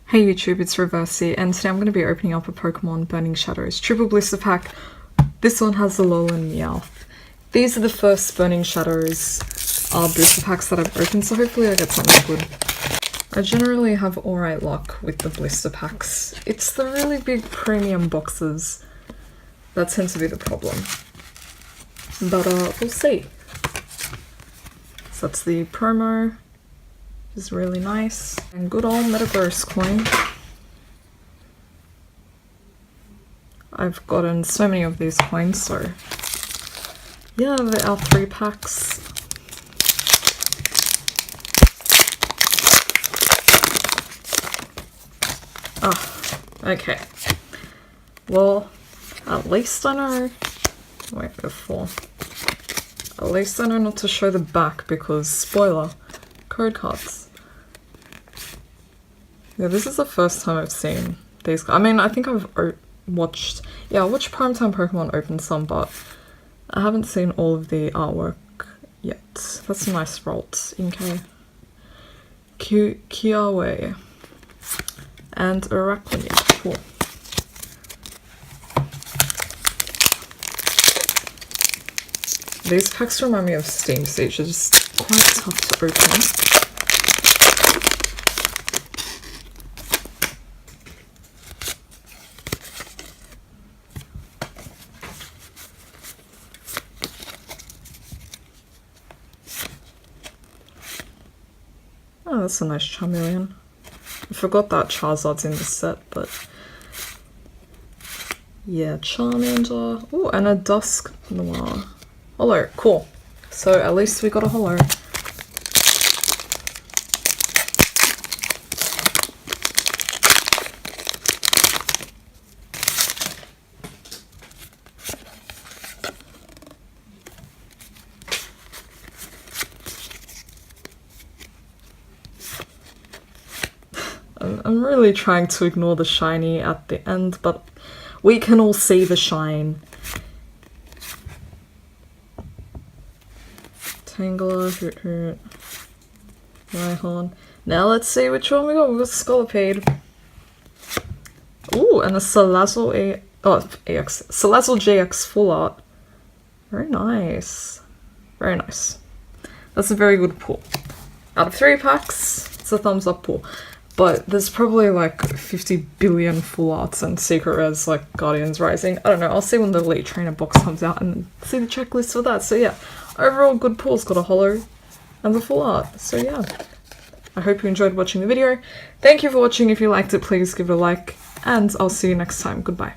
Hey YouTube, it's Reversey, and today I'm going to be opening up a Pokemon Burning Shadows Triple Blister Pack. This one has the Alolan Meowth. These are the first Burning Shadows blister packs that I've opened, so hopefully I get something good. I generally have alright luck with the blister packs. It's the really big premium boxes that tend to be the problem. But we'll see. So that's the promo. Is really nice. And good old Metaverse coin. I've gotten so many of these coins, so yeah, there are 3 packs. Okay. Well, at least I know. Wait, before. At least I know not to show the back because, spoiler, code cards. Yeah, this is the first time I've seen these. I mean, I think I've watched Primetime Pokemon open some, but I haven't seen all of the artwork yet. That's a nice Rolt. Inkay. Kiawe. And Arachniid. Cool. These packs remind me of Steam Siege. They're just quite tough to open. Oh, that's a nice Charmeleon. I forgot that Charizard's in the set, but yeah, Charmander. Oh, and a Dusk Noir. Holo, cool. So at least we got a holo. I'm really trying to ignore the shiny at the end, but we can all see the shine. Tangela, Hoot Hoot, Rhyhorn. Now let's see which one we got. We got Scolipede. Ooh, and a Salazzle Salazzle GX full art. Very nice. Very nice. That's a very good pull. Out of 3 packs, it's a thumbs up pull. But there's probably like 50 billion full arts and secret rares like Guardians Rising. I don't know, I'll see when the Elite Trainer box comes out and see the checklist for that. So yeah, overall good pulls, got a holo and the full art. So yeah, I hope you enjoyed watching the video. Thank you for watching. If you liked it, please give it a like and I'll see you next time. Goodbye.